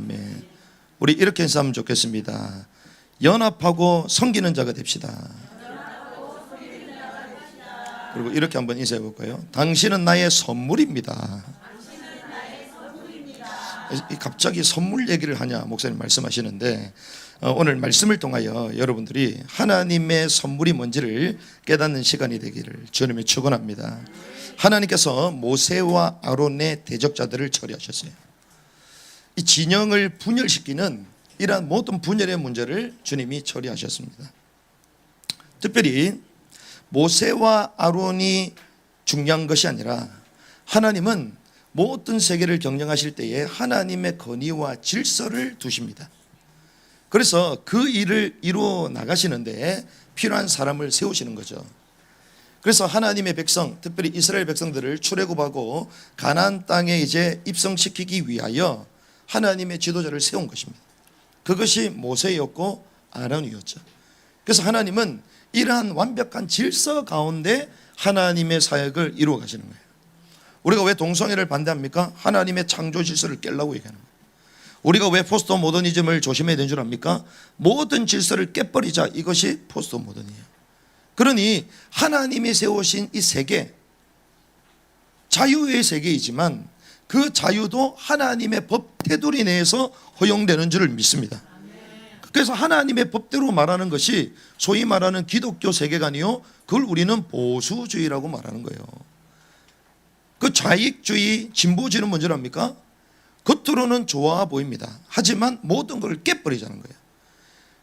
아멘. 우리 이렇게 했으면 좋겠습니다. 연합하고 섬기는 자가 됩시다. 그리고 이렇게 한번 인사해 볼까요? 당신은 나의 선물입니다. 갑자기 선물 얘기를 하냐 목사님 말씀하시는데, 오늘 말씀을 통하여 여러분들이 하나님의 선물이 뭔지를 깨닫는 시간이 되기를 주님이 축원합니다. 하나님께서 모세와 아론의 대적자들을 처리하셨어요. 이 진영을 분열시키는 이러한 모든 분열의 문제를 주님이 처리하셨습니다. 특별히 모세와 아론이 중요한 것이 아니라 하나님은 모든 세계를 경영하실 때에 하나님의 권위와 질서를 두십니다. 그래서 그 일을 이루어 나가시는데 필요한 사람을 세우시는 거죠. 그래서 하나님의 백성, 특별히 이스라엘 백성들을 출애굽하고 가나안 땅에 이제 입성시키기 위하여 하나님의 지도자를 세운 것입니다. 그것이 모세였고 아론이었죠. 그래서 하나님은 이러한 완벽한 질서 가운데 하나님의 사역을 이루어 가시는 거예요. 우리가 왜 동성애를 반대합니까? 하나님의 창조 질서를 깨려고 얘기하는 거예요. 우리가 왜 포스트 모더니즘을 조심해야 되는 줄 압니까? 모든 질서를 깨버리자, 이것이 포스트 모더니에요. 그러니 하나님이 세우신 이 세계, 자유의 세계이지만 그 자유도 하나님의 법 테두리 내에서 허용되는 줄을 믿습니다. 그래서 하나님의 법대로 말하는 것이 소위 말하는 기독교 세계관이요, 그걸 우리는 보수주의라고 말하는 거예요. 그 좌익주의, 진보주의는 뭔지 압니까? 겉으로는 좋아 보입니다. 하지만 모든 걸 깨버리자는 거예요.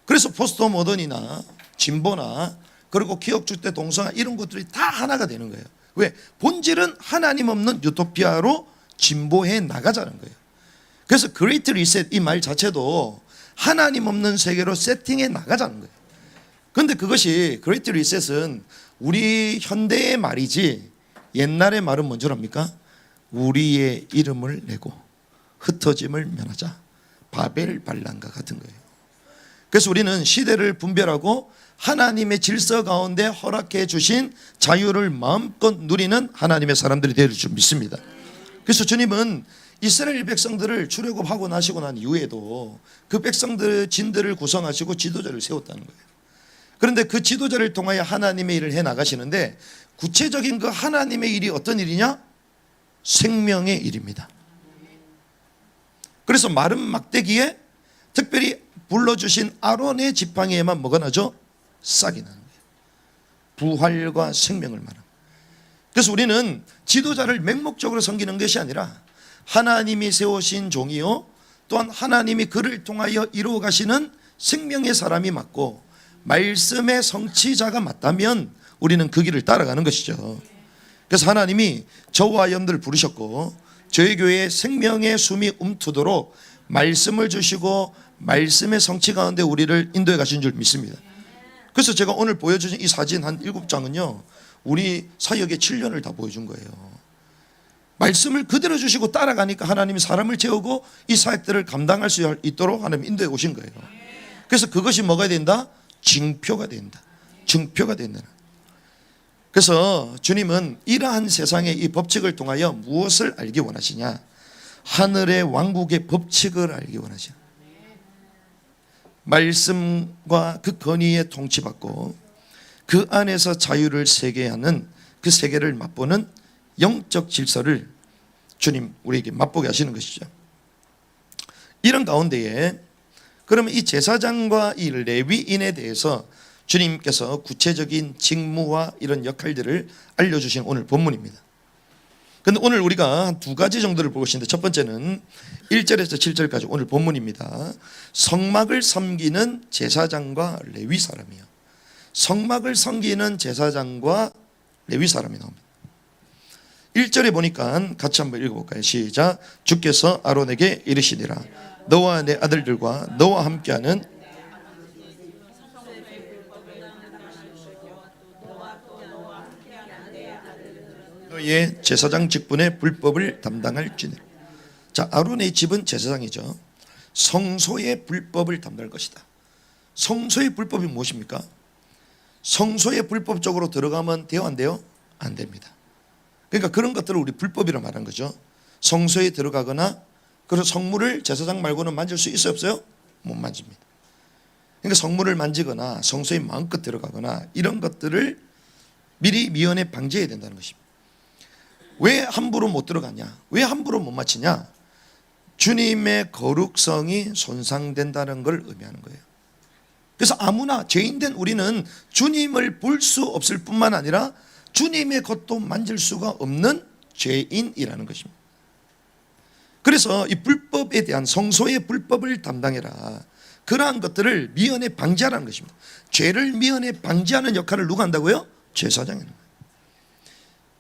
그래서 포스트 모던이나 진보나 그리고 기독주의 동성애 이런 것들이 다 하나가 되는 거예요. 왜? 본질은 하나님 없는 유토피아로 진보해 나가자는 거예요. 그래서 그레이트 리셋 이 말 자체도 하나님 없는 세계로 세팅해 나가자는 거예요. 그런데 그것이 그레이트 리셋은 우리 현대의 말이지 옛날의 말은 뭔지 압니까? 우리의 이름을 내고 흩어짐을 면하자, 바벨 반란과 같은 거예요. 그래서 우리는 시대를 분별하고 하나님의 질서 가운데 허락해 주신 자유를 마음껏 누리는 하나님의 사람들이 될 줄 믿습니다. 그래서 주님은 이스라엘 백성들을 출애굽하고 나시고 난 이후에도 그 백성들 진들을 구성하시고 지도자를 세웠다는 거예요. 그런데 그 지도자를 통하여 하나님의 일을 해 나가시는데, 구체적인 그 하나님의 일이 어떤 일이냐? 생명의 일입니다. 그래서 마른 막대기에 특별히 불러주신 아론의 지팡이에만 뭐가 나죠? 싹이 나는 거예요. 부활과 생명을 말합니다. 그래서 우리는 지도자를 맹목적으로 섬기는 것이 아니라 하나님이 세우신 종이요, 또한 하나님이 그를 통하여 이루어 가시는 생명의 사람이 맞고 말씀의 성취자가 맞다면 우리는 그 길을 따라가는 것이죠. 그래서 하나님이 저와 여러분들을 부르셨고 저희 교회에 생명의 숨이 움트도록 말씀을 주시고 말씀의 성취 가운데 우리를 인도해 가신 줄 믿습니다. 그래서 제가 오늘 보여주신 이 사진 한 7장은요 우리 사역의 7년을 다 보여준 거예요. 말씀을 그대로 주시고 따라가니까 하나님이 사람을 채우고 이 사역들을 감당할 수 있도록 하나님 인도해 오신 거예요. 그래서 그것이 뭐가 된다? 징표가 된다. 증표가 된다. 그래서 주님은 이러한 세상의 이 법칙을 통하여 무엇을 알기 원하시냐? 하늘의 왕국의 법칙을 알기 원하시냐? 말씀과 그 권위에 통치받고 그 안에서 자유를 세게 하는 그 세계를 맛보는 영적 질서를 주님 우리에게 맛보게 하시는 것이죠. 이런 가운데에 그러면 이 제사장과 이 레위인에 대해서 주님께서 구체적인 직무와 이런 역할들을 알려주신 오늘 본문입니다. 그런데 오늘 우리가 한 두 가지 정도를 보고 있는데, 첫 번째는 1절에서 7절까지 오늘 본문입니다. 성막을 섬기는 제사장과 레위 사람이요. 성막을 섬기는 제사장과 레위 사람이 나옵니다. 1절에 보니까 같이 한번 읽어볼까요? 시작. 주께서 아론에게 이르시니라. 너와 내 아들들과 너와 함께하는 너의 제사장 직분의 불법을 담당할지니라. 자, 아론의 집은 제사장이죠. 성소의 불법을 담당할 것이다. 성소의 불법이 무엇입니까? 성소에 불법적으로 들어가면 돼요, 안 돼요? 안 됩니다. 그러니까 그런 것들을 우리 불법이라고 말하는 거죠. 성소에 들어가거나 그래서 성물을 제사장 말고는 만질 수 있어요, 없어요? 못 만집니다. 그러니까 성물을 만지거나 성소에 마음껏 들어가거나 이런 것들을 미리 미연에 방지해야 된다는 것입니다. 왜 함부로 못 들어가냐? 왜 함부로 못 마치냐? 주님의 거룩성이 손상된다는 걸 의미하는 거예요. 그래서 아무나 죄인된 우리는 주님을 볼 수 없을 뿐만 아니라 주님의 것도 만질 수가 없는 죄인이라는 것입니다. 그래서 이 불법에 대한 성소의 불법을 담당해라. 그러한 것들을 미연에 방지하라는 것입니다. 죄를 미연에 방지하는 역할을 누가 한다고요? 제사장이 하는 거예요.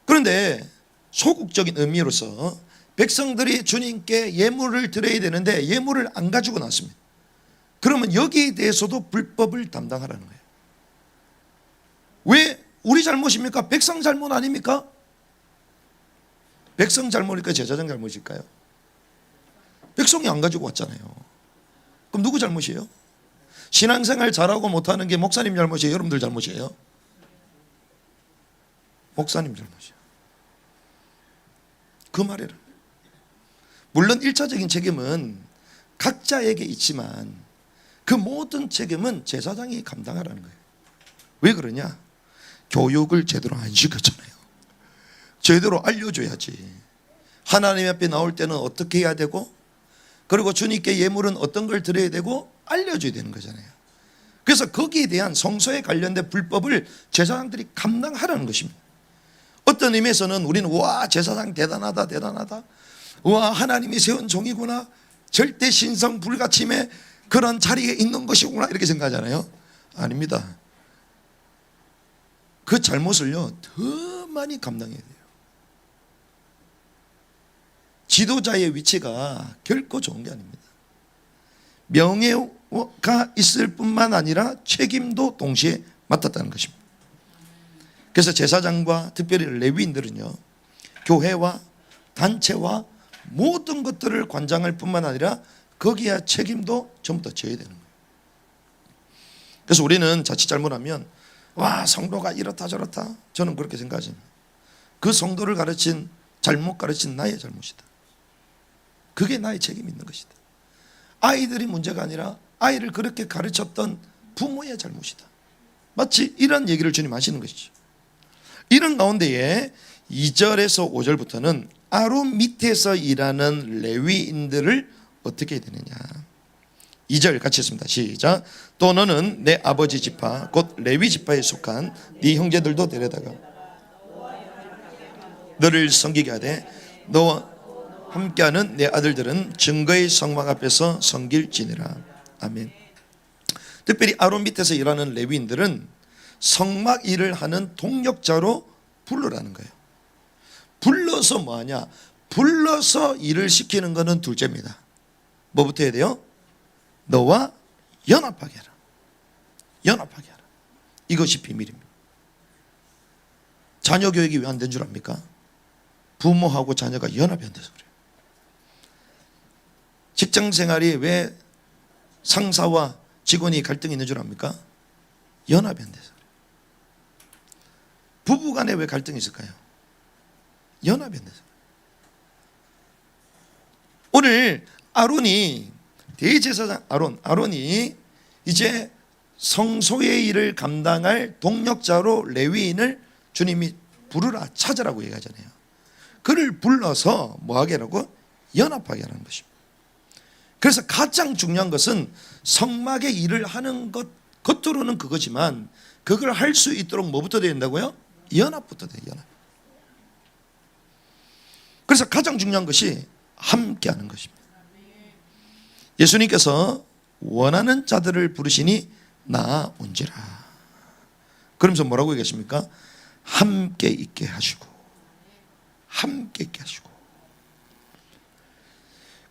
그런데 소극적인 의미로서 백성들이 주님께 예물을 드려야 되는데 예물을 안 가지고 나왔습니다. 그러면 여기에 대해서도 불법을 담당하라는 거예요. 왜 우리 잘못입니까? 백성 잘못 아닙니까? 백성 잘못일까요? 제사장 잘못일까요? 백성이 안 가지고 왔잖아요. 그럼 누구 잘못이에요? 신앙생활 잘하고 못하는 게 목사님 잘못이에요? 여러분들 잘못이에요? 목사님 잘못이에요. 그 말이라. 물론 1차적인 책임은 각자에게 있지만 그 모든 책임은 제사장이 감당하라는 거예요. 왜 그러냐? 교육을 제대로 안 시켰잖아요. 제대로 알려줘야지. 하나님 앞에 나올 때는 어떻게 해야 되고, 그리고 주님께 예물은 어떤 걸 드려야 되고 알려줘야 되는 거잖아요. 그래서 거기에 대한 성소에 관련된 불법을 제사장들이 감당하라는 것입니다. 어떤 의미에서는 우리는 와, 제사장 대단하다 대단하다, 와, 하나님이 세운 종이구나, 절대 신성 불가침의 그런 자리에 있는 것이구나, 이렇게 생각하잖아요. 아닙니다. 그 잘못을요 더 많이 감당해야 돼요. 지도자의 위치가 결코 좋은 게 아닙니다. 명예가 있을 뿐만 아니라 책임도 동시에 맡았다는 것입니다. 그래서 제사장과 특별히 레위인들은요, 교회와 단체와 모든 것들을 관장할 뿐만 아니라 거기에 책임도 전부 다 져야 되는 거예요. 그래서 우리는 자칫 잘못하면 와, 성도가 이렇다 저렇다, 저는 그렇게 생각합니다. 그 성도를 잘못 가르친 나의 잘못이다. 그게 나의 책임이 있는 것이다. 아이들이 문제가 아니라 아이를 그렇게 가르쳤던 부모의 잘못이다. 마치 이런 얘기를 주님 하시는 것이죠. 이런 가운데에 2절에서 5절부터는 아론 밑에서 일하는 레위인들을 어떻게 해야 되느냐. 2절 같이 했습니다. 시작. 또 너는 내 아버지 지파 곧 레위 지파에 속한 네 형제들도 데려다가 너를 섬기게 하되 너와 함께하는 내 아들들은 증거의 성막 앞에서 섬길지니라. 아멘. 특별히 아론 밑에서 일하는 레위인들은 성막 일을 하는 동력자로 부르라는 거예요. 불러서 뭐하냐? 불러서 일을 시키는 것은 둘째입니다. 뭐부터 해야 돼요? 너와 연합하게 하라. 연합하게 하라. 이것이 비밀입니다. 자녀 교육이 왜 안 된 줄 압니까? 부모하고 자녀가 연합이 안 돼서 그래요. 직장 생활이 왜 상사와 직원이 갈등이 있는 줄 압니까? 연합이 안 돼서 그래요. 부부 간에 왜 갈등이 있을까요? 연합이 안 돼서. 오늘 아론이, 대제사장 아론이 이제 성소의 일을 감당할 동력자로 레위인을 주님이 부르라, 찾으라고 얘기하잖아요. 그를 불러서 뭐하게 하라고? 연합하게 하는 것입니다. 그래서 가장 중요한 것은 성막의 일을 하는 것, 겉으로는 그거지만 그걸 할 수 있도록 뭐부터 돼야 된다고요? 연합부터 돼요. 연합. 그래서 가장 중요한 것이 함께 하는 것입니다. 예수님께서 원하는 자들을 부르시니 나온지라. 그러면서 뭐라고 얘기하십니까? 함께 있게 하시고, 함께 있게 하시고.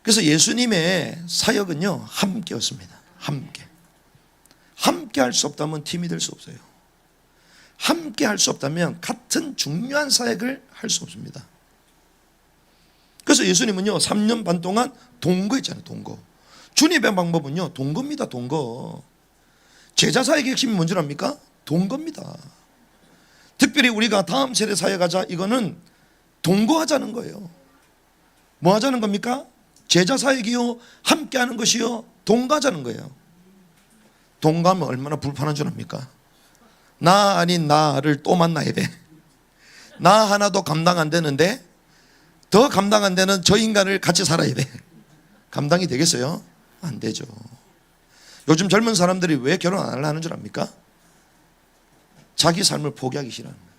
그래서 예수님의 사역은요 함께였습니다. 함께 할 수 없다면 팀이 될 수 없어요. 함께 할 수 없다면 같은 중요한 사역을 할 수 없습니다. 그래서 예수님은요 3년 반 동안 동거했잖아요. 동거. 주님의 방법은요 동거입니다. 동거. 제자 사역의 핵심이 뭔지 압니까? 동거입니다. 특별히 우리가 다음 세대 사역하자, 이거는 동거하자는 거예요. 뭐 하자는 겁니까? 제자 사역이요, 함께하는 것이요, 동가자는 거예요. 동가면 얼마나 불편한 줄 압니까? 나 아닌 나를 또 만나야 돼. 나 하나도 감당 안 되는데 더 감당 안 되는 저 인간을 같이 살아야 돼. 감당이 되겠어요? 안 되죠. 요즘 젊은 사람들이 왜 결혼 안 하려는 줄 압니까? 자기 삶을 포기하기 싫어하는 거예요.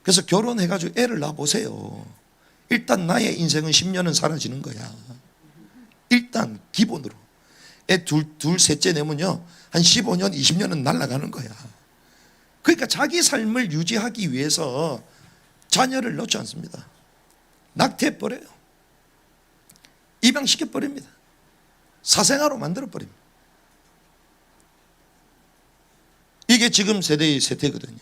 그래서 결혼해가지고 애를 낳아보세요. 일단 나의 인생은 10년은 사라지는 거야. 일단 기본으로 애 둘 셋째 내면요 한 15년 20년은 날아가는 거야. 그러니까 자기 삶을 유지하기 위해서 자녀를 낳지 않습니다. 낙태해버려요. 입양시켜버립니다. 사생아로 만들어버립니다. 이게 지금 세대의 세태거든요.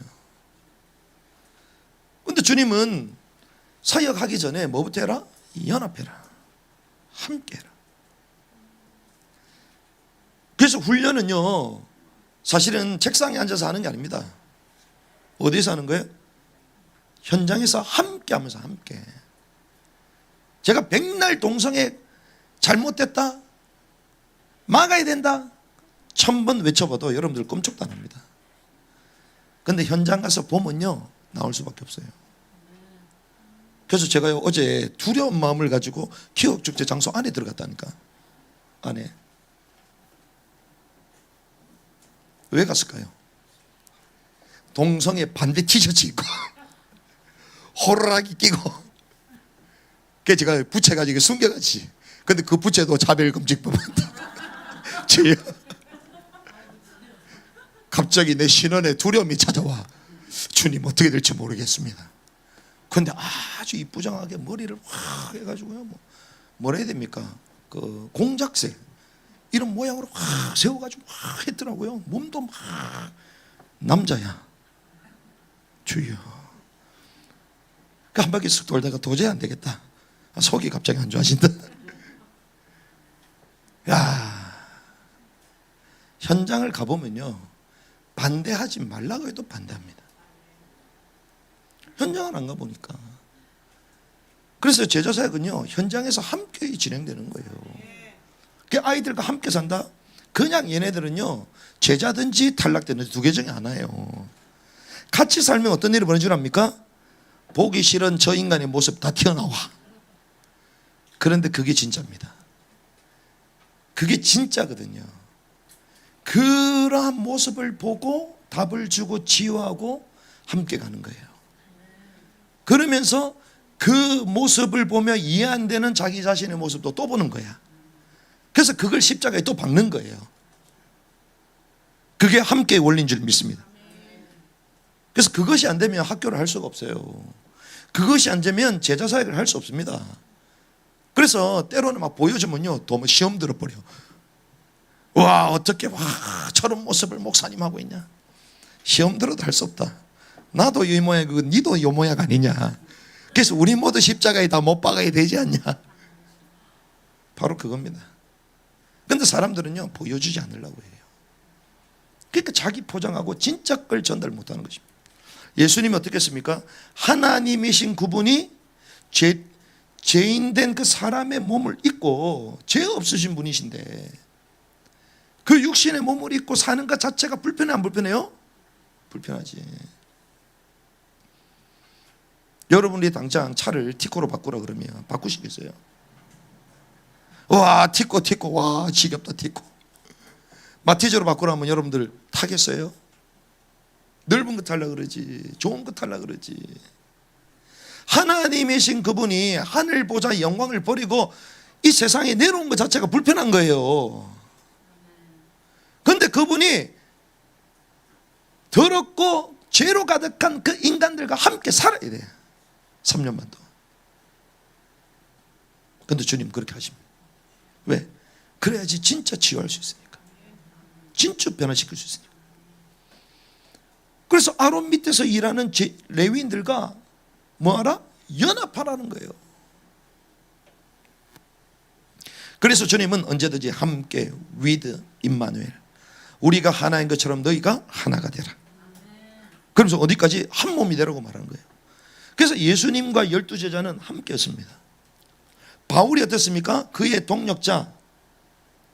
근데 주님은 사역하기 전에 뭐부터 해라? 연합해라. 함께해라. 그래서 훈련은요 사실은 책상에 앉아서 하는 게 아닙니다. 어디서 하는 거예요? 현장에서 함께 하면서 함께. 제가 백날 동성애 잘못됐다, 막아야 된다 1000번 외쳐봐도 여러분들 꼼짝도 안 합니다. 근데 현장 가서 보면요 나올 수밖에 없어요. 그래서 제가 어제 두려운 마음을 가지고 기억축제 장소 안에 들어갔다니까. 안에 왜 갔을까요? 동성애 반대 티셔츠 입고 호루라기 끼고, 그래서 제가 부채가지고 숨겨갔지. 근데 그 부채도 차별금지법 주여, 갑자기 내 신원에 두려움이 찾아와. 주님 어떻게 될지 모르겠습니다. 근데 아주 이쁘장하게 머리를 확 해가지고요, 뭐라 해야 됩니까? 그 공작새 이런 모양으로 확 세워가지고 확 했더라고요. 몸도 막 남자야. 주여. 한 바퀴 쓱 돌다가 도저히 안 되겠다. 속이 갑자기 안 좋아진다. 야, 현장을 가보면요 반대하지 말라고 해도 반대합니다. 현장을 안 가보니까. 그래서 제자사역은요 현장에서 함께 진행되는 거예요. 그 아이들과 함께 산다? 그냥 얘네들은요 제자든지 탈락되는지 두 개 중에 하나예요. 같이 살면 어떤 일이 벌어지는 줄 압니까? 보기 싫은 저 인간의 모습 다 튀어나와. 그런데 그게 진짜입니다. 그게 진짜거든요. 그러한 모습을 보고 답을 주고 치유하고 함께 가는 거예요. 그러면서 그 모습을 보며 이해 안 되는 자기 자신의 모습도 또 보는 거야. 그래서 그걸 십자가에 또 박는 거예요. 그게 함께의 원리인 줄 믿습니다. 그래서 그것이 안 되면 학교를 할 수가 없어요. 그것이 안 되면 제자 사역을 할 수 없습니다. 그래서 때로는 막 보여주면요 너무 시험 들어버려. 와 어떻게 와 저런 모습을 목사님 하고 있냐. 시험 들어도 할 수 없다. 나도 이 모양, 니도 이 모양 아니냐. 그래서 우리 모두 십자가에 다 못 박아야 되지 않냐. 바로 그겁니다. 근데 사람들은요 보여주지 않으려고 해요. 그러니까 자기 포장하고 진짜 걸 전달 못하는 것입니다. 예수님이 어떻게 했습니까? 하나님이신 그분이 죄인된 그 사람의 몸을 입고, 죄 없으신 분이신데 그 육신의 몸을 입고 사는 것 자체가 불편해 안 불편해요? 불편하지. 여러분이 당장 차를 티코로 바꾸라 그러면 바꾸시겠어요? 와 티코 와 지겹다 티코. 마티즈로 바꾸라면 여러분들 타겠어요? 넓은 거 타려 그러지, 좋은 거 타려 그러지. 하나님이신 그분이 하늘 보좌 영광을 버리고 이 세상에 내려온 것 자체가 불편한 거예요. 그런데 그분이 더럽고 죄로 가득한 그 인간들과 함께 살아야 돼. 3년만 더. 그런데 주님 그렇게 하십니다. 왜? 그래야지 진짜 치유할 수 있으니까. 진짜 변화시킬 수 있으니까. 그래서 아론 밑에서 일하는 레위인들과 뭐하라? 연합하라는 거예요. 그래서 주님은 언제든지 함께 with 임마누엘, 우리가 하나인 것처럼 너희가 하나가 되라. 그러면서 어디까지? 한 몸이 되라고 말하는 거예요. 그래서 예수님과 12제자는 함께였습니다. 바울이 어땠습니까? 그의 동력자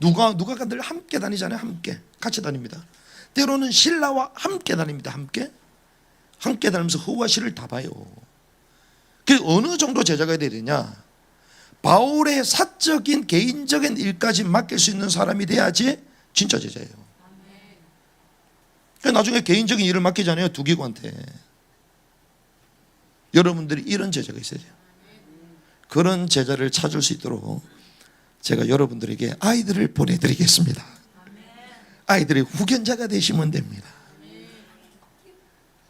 누가 늘 함께 다니잖아요. 함께 같이 다닙니다. 때로는 신라와 함께 다닙니다. 함께 다니면서 허와 실을 다 봐요. 그 어느 정도 제자가 돼야 되냐? 바울의 사적인 개인적인 일까지 맡길 수 있는 사람이 돼야지 진짜 제자예요. 나중에 개인적인 일을 맡기잖아요. 두기구한테. 여러분들이 이런 제자가 있어야 돼요. 그런 제자를 찾을 수 있도록 제가 여러분들에게 아이들을 보내드리겠습니다. 아이들의 후견자가 되시면 됩니다.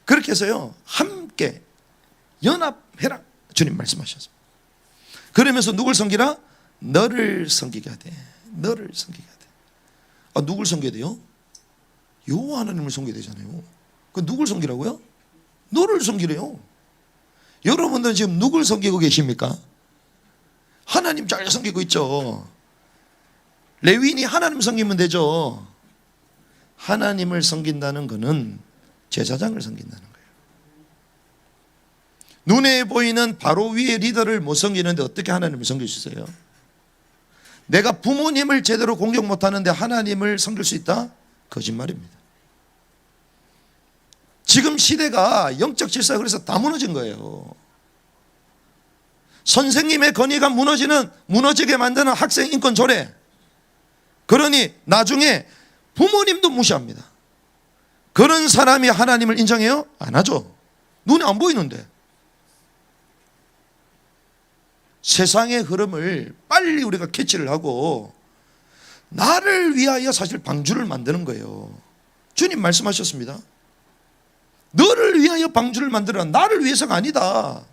그렇게 해서요, 함께 연합해라 주님 말씀하셨습니다. 그러면서 누굴 섬기라? 너를 섬기게 하되. 너를 섬기게 하되. 누굴 섬겨야 돼요? 여호와 하나님을 섬겨야 되잖아요. 그 누굴 섬기라고요? 너를 섬기래요. 여러분들은 지금 누굴 섬기고 계십니까? 하나님 잘 섬기고 있죠. 레위인이 하나님 섬기면 되죠. 하나님을 섬긴다는 것은 제사장을 섬긴다는 거예요. 눈에 보이는 바로 위의 리더를 못 섬기는데 어떻게 하나님을 섬길 수 있어요? 내가 부모님을 제대로 공격 못하는데 하나님을 섬길 수 있다? 거짓말입니다. 지금 시대가 영적 질서가 그래서 다 무너진 거예요. 선생님의 권위가 무너지게 만드는 학생 인권 조례. 그러니 나중에 부모님도 무시합니다. 그런 사람이 하나님을 인정해요? 안 하죠. 눈에 안 보이는데. 세상의 흐름을 빨리 우리가 캐치를 하고 나를 위하여 사실 방주를 만드는 거예요. 주님 말씀하셨습니다. 너를 위하여 방주를 만들어라. 나를 위해서가 아니다.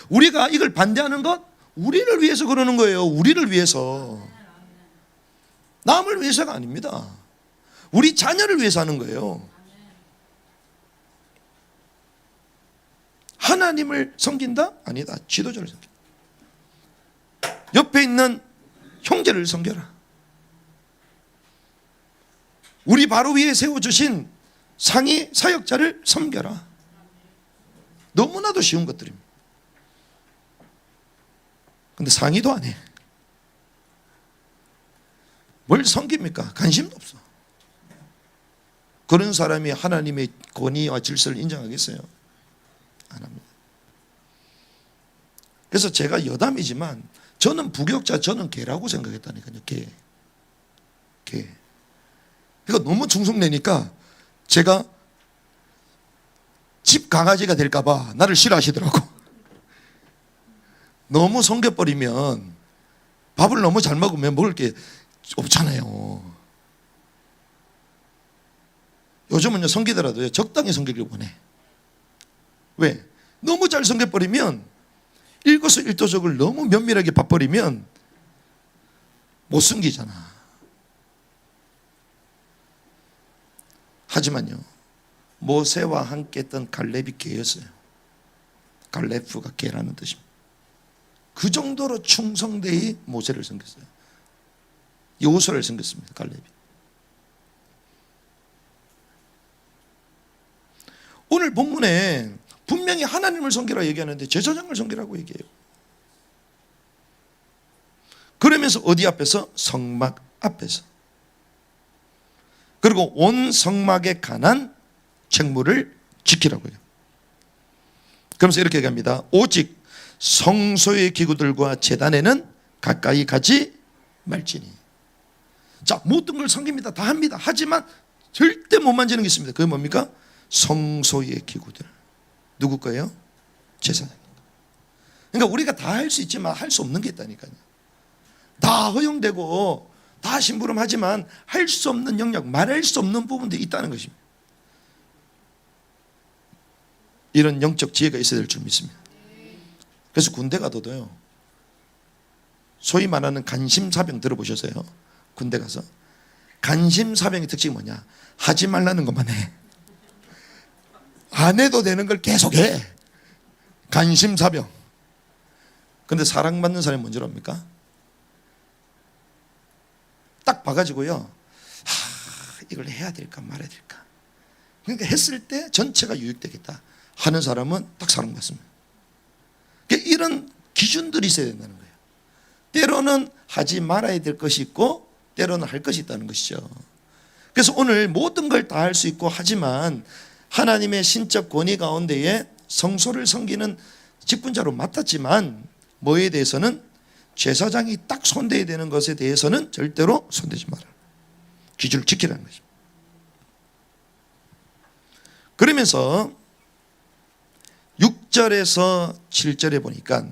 우리가 이걸 반대하는 것 우리를 위해서 그러는 거예요. 우리를 위해서. 남을 위해서가 아닙니다. 우리 자녀를 위해서 하는 거예요. 하나님을 섬긴다? 아니다. 지도자를 섬긴다. 옆에 있는 형제를 섬겨라. 우리 바로 위에 세워주신 상위 사역자를 섬겨라. 너무나도 쉬운 것들입니다. 근데 상의도 안 해. 뭘 섬깁니까? 관심도 없어. 그런 사람이 하나님의 권위와 질서를 인정하겠어요? 안 합니다. 그래서 제가 여담이지만 저는 부격자, 저는 개라고 생각했다니까요. 개. 그러니까 너무 충성내니까 제가 집 강아지가 될까봐 나를 싫어하시더라고. 너무 섬겨버리면 밥을 너무 잘 먹으면 먹을 게 없잖아요. 요즘은요, 섬기더라도 적당히 섬기길 원해. 왜? 너무 잘 섬겨버리면 일거수일투족을 너무 면밀하게 봐버리면 못 섬기잖아. 하지만요, 모세와 함께 했던 갈렙이 개였어요. 갈렙프가 개라는 뜻입니다. 그 정도로 충성되이 모세를 섬겼어요. 여호수아를 섬겼습니다. 갈렙이. 오늘 본문에 분명히 하나님을 섬기라 얘기하는데 제사장을 섬기라고 얘기해요. 그러면서 어디 앞에서? 성막 앞에서. 그리고 온 성막에 관한 책무를 지키라고 해요. 그러면서 이렇게 얘기합니다. 오직 성소의 기구들과 제단에는 가까이 가지 말지니. 자, 모든 걸 섬깁니다. 다 합니다. 하지만 절대 못 만지는 게 있습니다. 그게 뭡니까? 성소의 기구들. 누구 거예요? 제사장. 그러니까 우리가 다 할 수 있지만 할 수 없는 게 있다니까요. 다 허용되고 다 심부름하지만 할 수 없는 영역, 말할 수 없는 부분들이 있다는 것입니다. 이런 영적 지혜가 있어야 될 줄 믿습니다. 그래서 군대 가도요, 소위 말하는 간심사병 들어보셨어요? 군대 가서 간심사병의 특징이 뭐냐? 하지 말라는 것만 해. 안 해도 되는 걸 계속해. 간심사병. 근데 사랑받는 사람이 뭔지 압니까? 딱 봐가지고요, 이걸 해야 될까 말아야 될까. 그러니까 했을 때 전체가 유익되겠다 하는 사람은 딱 사랑받습니다. 이런 기준들이 있어야 된다는 거예요. 때로는 하지 말아야 될 것이 있고 때로는 할 것이 있다는 것이죠. 그래서 오늘 모든 걸 다 할 수 있고 하지만 하나님의 신적 권위 가운데에 성소를 섬기는 직분자로 맡았지만 뭐에 대해서는 제사장이 딱 손대야 되는 것에 대해서는 절대로 손대지 마라. 기준을 지키라는 것입니다. 그러면서 6절에서 7절에 보니까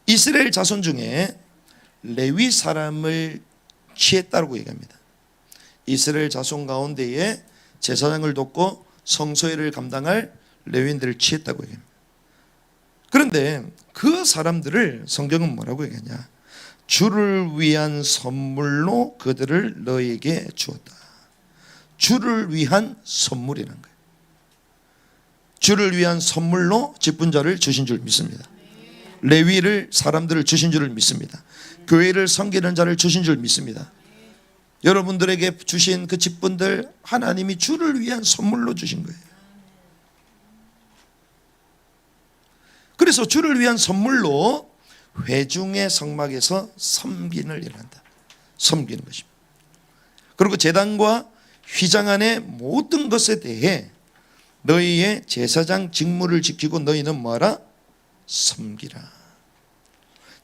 이스라엘 자손 중에 레위 사람을 취했다고 얘기합니다. 이스라엘 자손 가운데에 제사장을 돕고 성소회를 감당할 레위인들을 취했다고 얘기합니다. 그런데 그 사람들을 성경은 뭐라고 얘기하냐? 주를 위한 선물로 그들을 너에게 주었다. 주를 위한 선물이라는 거예요. 주를 위한 선물로 직분자를 주신 줄 믿습니다. 레위를 사람들을 주신 줄을 믿습니다. 교회를 섬기는 자를 주신 줄 믿습니다. 여러분들에게 주신 그 직분들 하나님이 주를 위한 선물로 주신 거예요. 그래서 주를 위한 선물로 회중의 성막에서 섬긴을 일한다. 섬기는 것입니다. 그리고 제단과 휘장 안의 모든 것에 대해 너희의 제사장 직무를 지키고 너희는 뭐하라? 섬기라.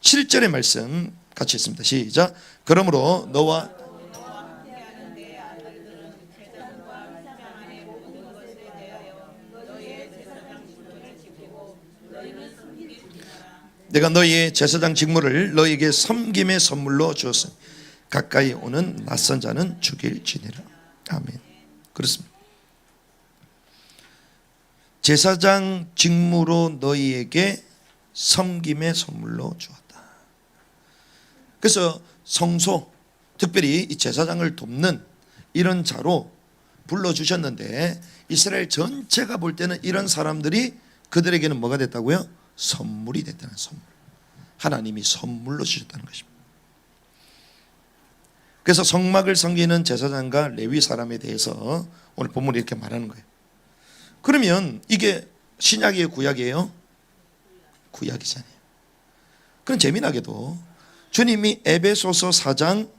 7절의 말씀 같이 했습니다. 시작. 그러므로 너와 내가 너희의 제사장 직무를 너희에게 섬김의 선물로 주었으니 가까이 오는 낯선 자는 죽일지니라. 아멘. 그렇습니다. 제사장 직무로 너희에게 섬김의 선물로 주었다. 그래서 성소, 특별히 이 제사장을 돕는 이런 자로 불러주셨는데 이스라엘 전체가 볼 때는 이런 사람들이 그들에게는 뭐가 됐다고요? 선물이 됐다는 선물. 하나님이 선물로 주셨다는 것입니다. 그래서 성막을 섬기는 제사장과 레위 사람에 대해서 오늘 본문이 이렇게 말하는 거예요. 그러면 이게 신약이에요, 구약이에요? 구약이잖아요. 그럼 재미나게도 주님이 에베소서 4장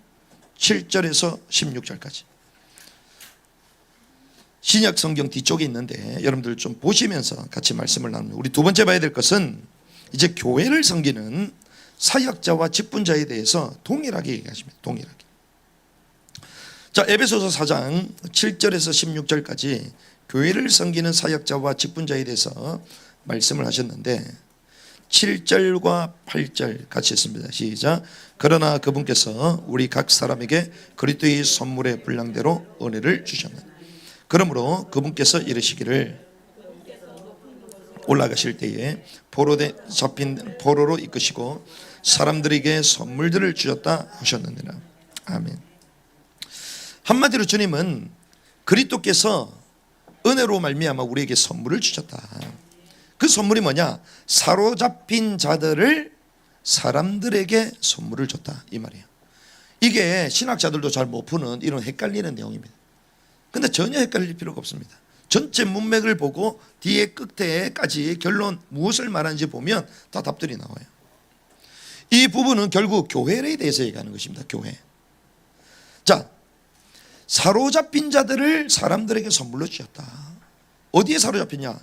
7절에서 16절까지 신약 성경 뒤쪽에 있는데 여러분들 좀 보시면서 같이 말씀을 나눕니다. 우리 두 번째 봐야 될 것은 이제 교회를 섬기는 사역자와 직분자에 대해서 동일하게 얘기하십니다. 동일하게. 자, 에베소서 4장 7절에서 16절까지 교회를 섬기는 사역자와 직분자에 대해서 말씀을 하셨는데 7절과 8절 같이 했습니다. 시작. 그러나 그분께서 우리 각 사람에게 그리스도의 선물의 분량대로 은혜를 주셨느니라. 그러므로 그분께서 이르시기를 올라가실 때에 포로에 잡힌 포로로 이끄시고 사람들에게 선물들을 주셨다 하셨느니라. 아멘. 한마디로 주님은 그리스도께서 은혜로 말미암아 우리에게 선물을 주셨다. 그 선물이 뭐냐? 사로잡힌 자들을 사람들에게 선물을 줬다 이 말이에요. 이게 신학자들도 잘 못 푸는 이런 헷갈리는 내용입니다. 근데 전혀 헷갈릴 필요가 없습니다. 전체 문맥을 보고 뒤에 끝에까지 결론 무엇을 말하는지 보면 다 답들이 나와요. 이 부분은 결국 교회에 대해서 얘기하는 것입니다. 교회. 자, 사로잡힌 자들을 사람들에게 선물로 주셨다. 어디에 사로잡혔냐?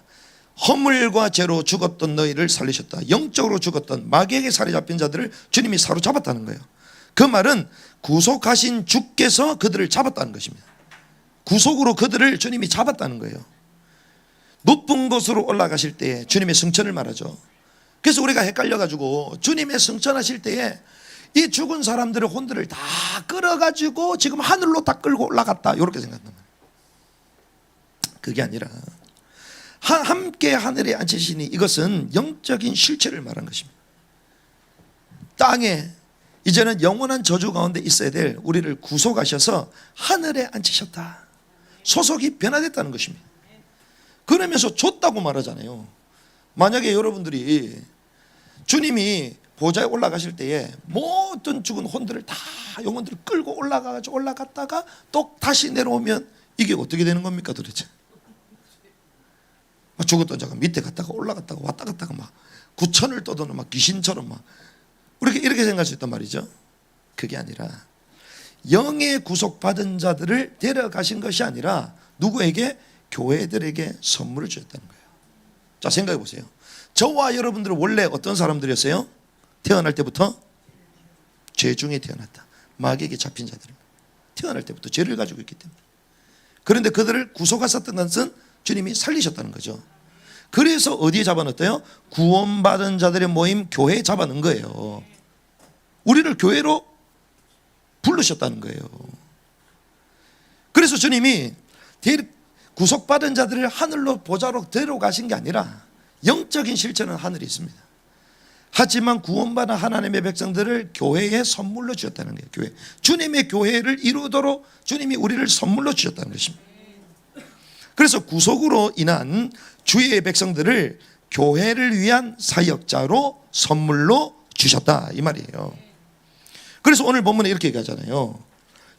허물과 죄로 죽었던 너희를 살리셨다. 영적으로 죽었던 마귀에게 사로잡힌 자들을 주님이 사로잡았다는 거예요. 그 말은 구속하신 주께서 그들을 잡았다는 것입니다. 구속으로 그들을 주님이 잡았다는 거예요. 높은 곳으로 올라가실 때 주님의 승천을 말하죠. 그래서 우리가 헷갈려가지고 주님의 승천하실 때에 이 죽은 사람들의 혼들을 다 끌어가지고 지금 하늘로 다 끌고 올라갔다 이렇게 생각한단 말이에요. 그게 아니라 함께 하늘에 앉히시니 이것은 영적인 실체를 말한 것입니다. 땅에 이제는 영원한 저주 가운데 있어야 될 우리를 구속하셔서 하늘에 앉히셨다. 소속이 변화됐다는 것입니다. 그러면서 줬다고 말하잖아요. 만약에 여러분들이 주님이 보좌에 올라가실 때에 모든 죽은 혼들을 다 영혼들을 끌고 올라갔다가 또 다시 내려오면 이게 어떻게 되는 겁니까 도대체? 죽었던 자가 밑에 갔다가 올라갔다가 왔다 갔다가 막 구천을 떠도는 막 귀신처럼 막 우리가 이렇게 생각할 수 있단 말이죠. 그게 아니라 영의 구속받은 자들을 데려가신 것이 아니라 누구에게? 교회들에게 선물을 주셨다는 거예요. 자, 생각해 보세요. 저와 여러분들은 원래 어떤 사람들이었어요? 태어날 때부터 죄 중에 태어났다. 마귀에게 잡힌 자들입니다. 태어날 때부터 죄를 가지고 있기 때문에. 그런데 그들을 구속하셨던 것은 주님이 살리셨다는 거죠. 그래서 어디에 잡아넣었대요? 구원받은 자들의 모임 교회에 잡아넣은 거예요. 우리를 교회로 부르셨다는 거예요. 그래서 주님이 구속받은 자들을 하늘로 보좌로 데려가신 게 아니라 영적인 실체는 하늘에 있습니다. 하지만 구원받은 하나님의 백성들을 교회에 선물로 주셨다는 거예요. 교회. 주님의 교회를 이루도록 주님이 우리를 선물로 주셨다는 것입니다. 그래서 구속으로 인한 주의 백성들을 교회를 위한 사역자로 선물로 주셨다 이 말이에요. 그래서 오늘 본문에 이렇게 얘기하잖아요.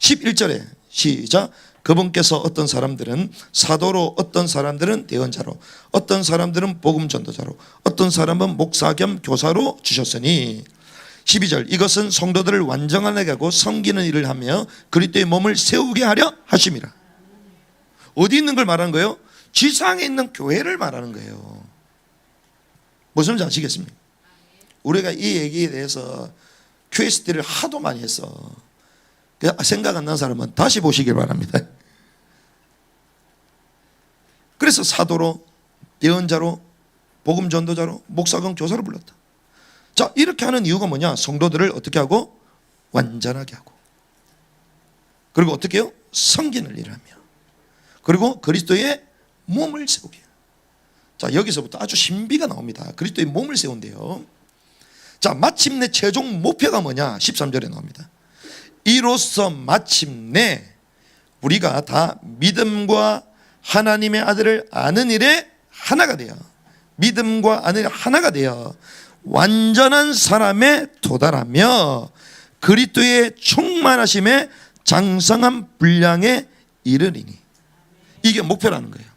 11절에 시작. 그분께서 어떤 사람들은 사도로, 어떤 사람들은 대언자로, 어떤 사람들은 복음 전도자로, 어떤 사람은 목사 겸 교사로 주셨으니 12절 이것은 성도들을 완전하게 하고 섬기는 일을 하며 그리스도의 몸을 세우게 하려 하심이라. 어디 있는 걸 말하는 거예요? 지상에 있는 교회를 말하는 거예요. 무슨 말인지 아시겠습니까? 우리가 이 얘기에 대해서 QST를 하도 많이 했어. 생각 안 나는 사람은 다시 보시길 바랍니다. 그래서 사도로, 예언자로, 복음 전도자로, 목사금 교사로 불렀다. 자, 이렇게 하는 이유가 뭐냐? 성도들을 어떻게 하고? 완전하게 하고. 그리고 어떻게 해요? 섬기는 일을 하며. 그리고 그리스도의 몸을 세우게. 자, 여기서부터 아주 신비가 나옵니다. 그리스도의 몸을 세운대요. 자, 마침내 최종 목표가 뭐냐? 13절에 나옵니다. 이로써 마침내 우리가 다 믿음과 하나님의 아들을 아는 일에 하나가 되어, 믿음과 아는 일에 하나가 되어 완전한 사람에 도달하며 그리스도의 충만하심에 장성한 분량에 이르리니. 이게 목표라는 거예요.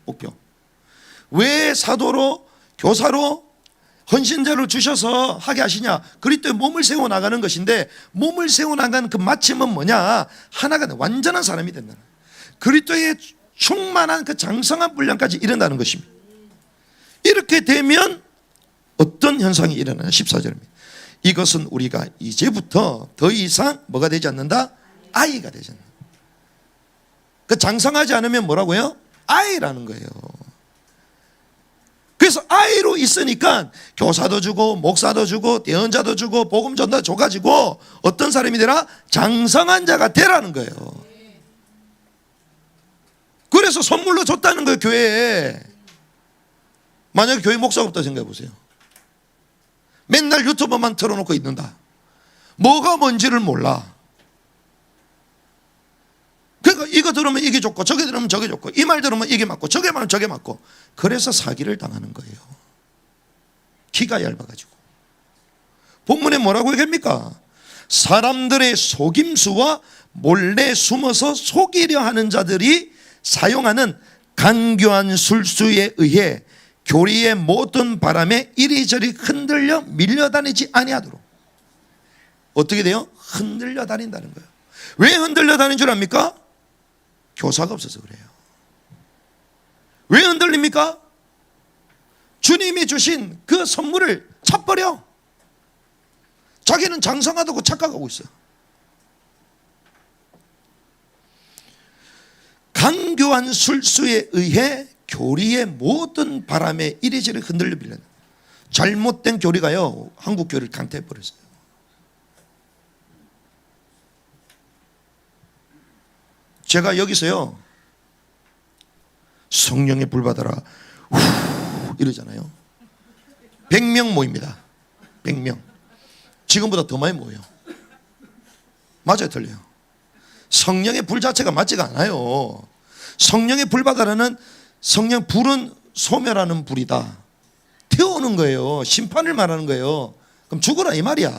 목표. 왜 사도로, 교사로, 헌신자를 주셔서 하게 하시냐? 그리스도의 몸을 세워 나가는 것인데, 몸을 세워 나가는 그 마침은 뭐냐? 하나가 돼. 완전한 사람이 된다는 거예요. 그리스도의 충만한 그 장성한 분량까지 이른다는 것입니다. 이렇게 되면 어떤 현상이 일어나냐? 14절입니다. 이것은 우리가 이제부터 더 이상 뭐가 되지 않는다? 아이가 되지 않는다. 그 장성하지 않으면 뭐라고요? 아이라는 거예요. 그래서 아이로 있으니까 교사도 주고 목사도 주고 대언자도 주고 복음 전도 줘가지고 어떤 사람이 되라? 장성한 자가 되라는 거예요. 그래서 선물로 줬다는 거예요. 교회에. 만약에 교회 목사가 없다 생각해 보세요. 맨날 유튜브만 틀어놓고 있는다. 뭐가 뭔지를 몰라. 그러니까 이거 들으면 이게 좋고 저게 들으면 저게 좋고 이 말 들으면 이게 맞고 저게 말하면 저게 맞고, 그래서 사기를 당하는 거예요. 키가 얇아가지고. 본문에 뭐라고 얘기합니까? 사람들의 속임수와 몰래 숨어서 속이려 하는 자들이 사용하는 간교한 술수에 의해 교리의 모든 바람에 이리저리 흔들려 밀려다니지 아니하도록. 어떻게 돼요? 흔들려 다닌다는 거예요. 왜 흔들려 다니는 줄 압니까? 교사가 없어서 그래요. 왜 흔들립니까? 주님이 주신 그 선물을 차버려. 자기는 장성하다고 착각하고 있어요. 강교한 술수에 의해 교리의 모든 바람에 이리저리 흔들려 밀려. 잘못된 교리가요, 한국 교리를 강타해버렸어요. 제가 여기서요 성령의 불 받아라 후 이러잖아요. 100명 모입니다. 100명. 지금보다 더 많이 모여요. 맞아요, 틀려요? 성령의 불 자체가 맞지가 않아요. 성령의 불 받아라는, 성령 불은 소멸하는 불이다. 태우는 거예요. 심판을 말하는 거예요. 그럼 죽어라 이 말이야.